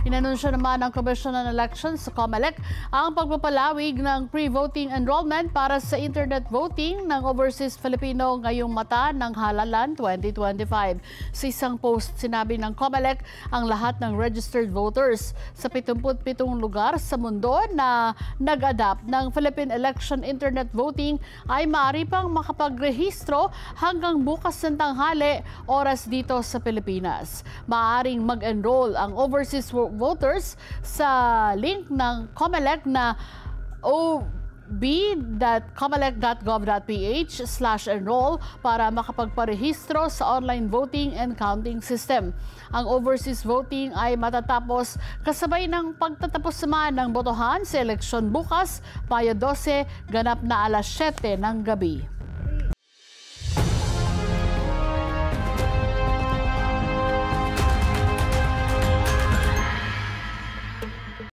Inanunsyo naman ng Commission on Elections sa COMELEC ang pagpapalawig ng pre-voting enrollment para sa internet voting ng overseas Filipino ngayong mata ng halalan 2025. Sa isang post, sinabi ng COMELEC ang lahat ng registered voters sa 77 lugar sa mundo na nag-adapt ng Philippine Election Internet Voting ay maaari pang makapagrehistro hanggang bukas ng tanghali oras dito sa Pilipinas. Maaaring mag-enroll ang overseas voters sa link ng COMELEC na ob.comelec.gov.ph/enroll para makapagparehistro sa online voting and counting system. Ang overseas voting ay matatapos kasabay ng pagtatapos naman ng botohan sa eleksyon bukas, Mayo 12, ganap na alas 7 ng gabi.